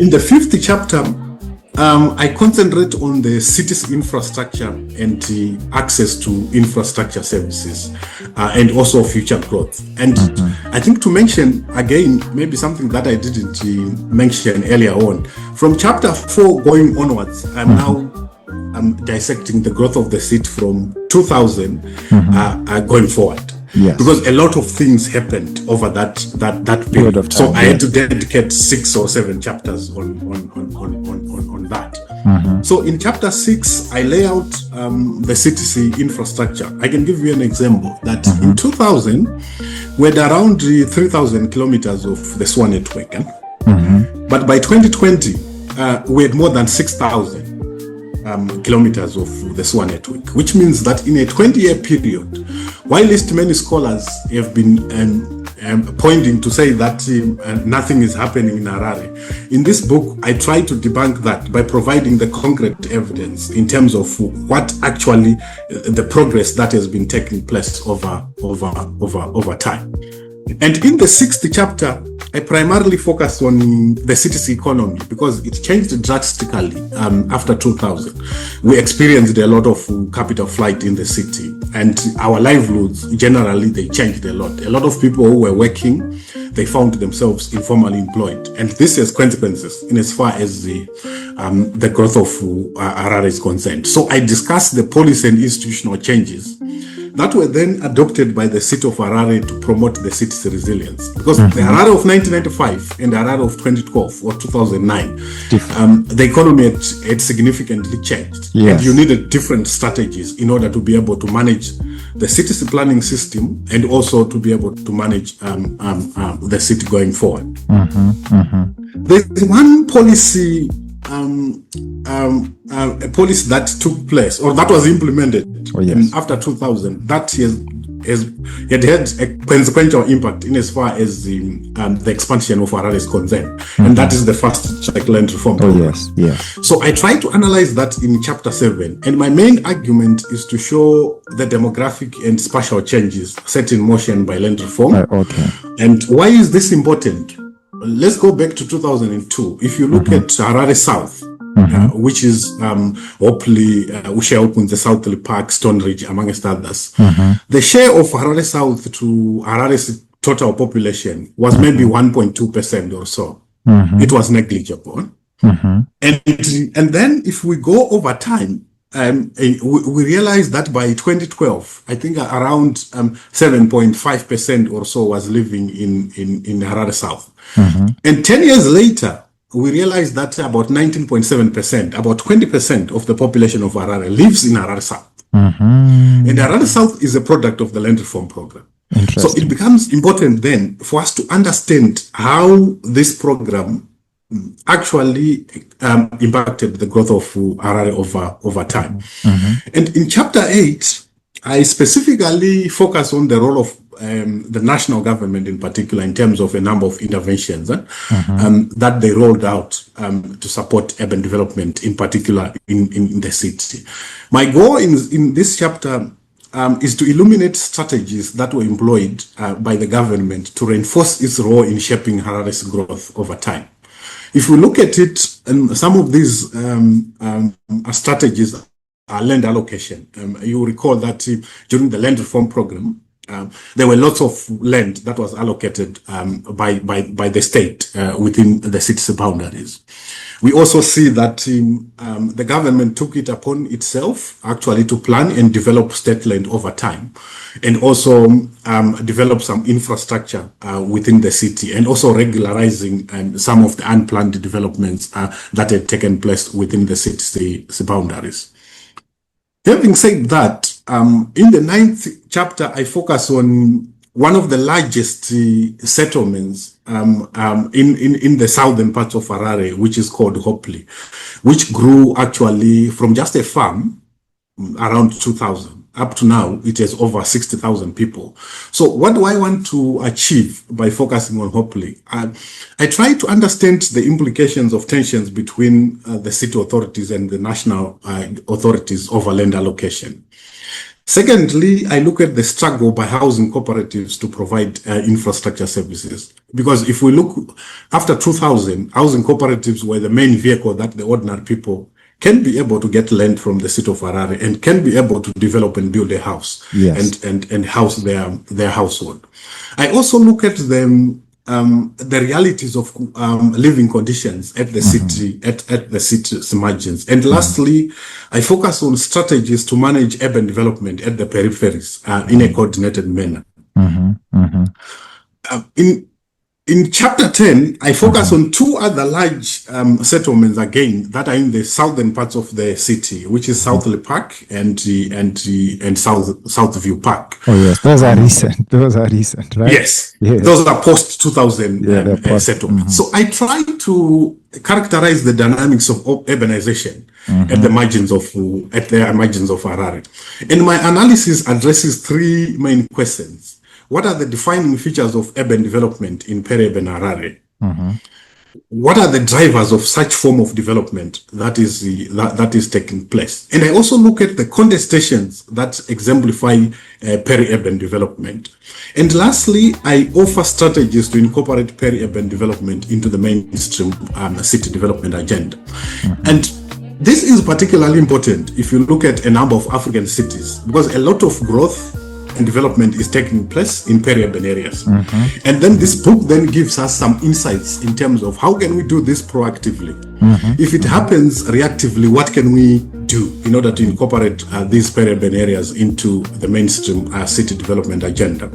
In the fifth chapter, I concentrate on the city's infrastructure and access to infrastructure services and also future growth. And I think to mention again, maybe something that I didn't mention earlier on, from chapter 4 going onwards, I'm dissecting the growth of the city from 2000 going forward. Yes. Because a lot of things happened over that period of time. So I had to dedicate 6 or 7 chapters on that. So in chapter 6, I lay out the city's infrastructure. I can give you an example that in 2000, we had around 3,000 kilometers of the SWA network. But by 2020, we had more than 6,000 kilometers of the SWA network, which means that in a 20-year period, while many scholars have been pointing to say that nothing is happening in Harare, in this book, I try to debunk that by providing the concrete evidence in terms of what actually the progress that has been taking place over time. And in the 6th chapter, I primarily focus on the city's economy because it changed drastically after 2000. We experienced a lot of capital flight in the city, and our livelihoods, generally, they changed a lot. A lot of people who were working, they found themselves informally employed. And this has consequences in as far as the growth of Harare is concerned. So I discussed the policy and institutional changes that were then adopted by the city of Harare to promote the city's resilience. Because the Harare of 1995 and the Harare of 2012 or 2009, the economy had significantly changed. Yes. And you needed different strategies in order to be able to manage the city's planning system and also to be able to manage the city going forward. There's one policy a policy that took place or that was implemented after 2000 that had a consequential impact in as far as the expansion of Harare is concerned, and that is the fast track land reform program. So I try to analyze that in chapter 7, and my main argument is to show the demographic and spatial changes set in motion by land reform. And why is this important? Let's go back to 2002. If you look at Harare South, which is Hopley, Ushaopunze, Southly Park, Stone Ridge, amongst others, the share of Harare South to Harare's total population was maybe 1.2% or so. It was negligible. And then if we go over time, we realized that by 2012, I think around 7.5% or so was living in Harare South. And 10 years later, we realized that about 19.7%, about 20% of the population of Harare lives in Harare South. And Harare South is a product of the land reform program. So it becomes important then for us to understand how this program actually impacted the growth of Harare over time. And in chapter 8, I specifically focus on the role of the national government in particular in terms of a number of interventions that they rolled out to support urban development, in particular in the city. My goal in this chapter is to illuminate strategies that were employed by the government to reinforce its role in shaping Harare's growth over time. If we look at it, some of these strategies are land allocation. You recall that during the land reform program, there were lots of land that was allocated by the state within the city's boundaries. We also see that the government took it upon itself actually to plan and develop state land over time, and also develop some infrastructure within the city, and also regularizing some of the unplanned developments that had taken place within the city's boundaries. Having said that, in the 9th chapter, I focus on one of the largest settlements in the southern parts of Harare, which is called Hopley, which grew actually from just a farm around 2000. Up to now, it has over 60,000 people. So what do I want to achieve by focusing on Hopley? I try to understand the implications of tensions between the city authorities and the national authorities over land allocation. Secondly, I look at the struggle by housing cooperatives to provide infrastructure services. Because if we look after 2000, housing cooperatives were the main vehicle that the ordinary people can be able to get land from the city of Harare and can be able to develop and build a house, yes, and house their household. I also look at the realities of living conditions at the city, at the city's margins. And lastly, I focus on strategies to manage urban development at the peripheries in a coordinated manner. In chapter 10, I focus on two other large settlements again that are in the southern parts of the city, which is Southley Park and Southview Park. Oh yes, those are recent. Those are recent, right? Yes, those are post 2000 settlements. So I try to characterize the dynamics of urbanization at the margins of Harare, and my analysis addresses three main questions. What are the defining features of urban development in peri-urban Harare? What are the drivers of such form of development that is taking place? And I also look at the contestations that exemplify peri-urban development. And lastly, I offer strategies to incorporate peri-urban development into the mainstream city development agenda. And this is particularly important if you look at a number of African cities, because a lot of growth and development is taking place in peri-urban areas. And then this book then gives us some insights in terms of how can we do this proactively. If it happens reactively, what can we do in order to incorporate these peri-urban areas into the mainstream city development agenda?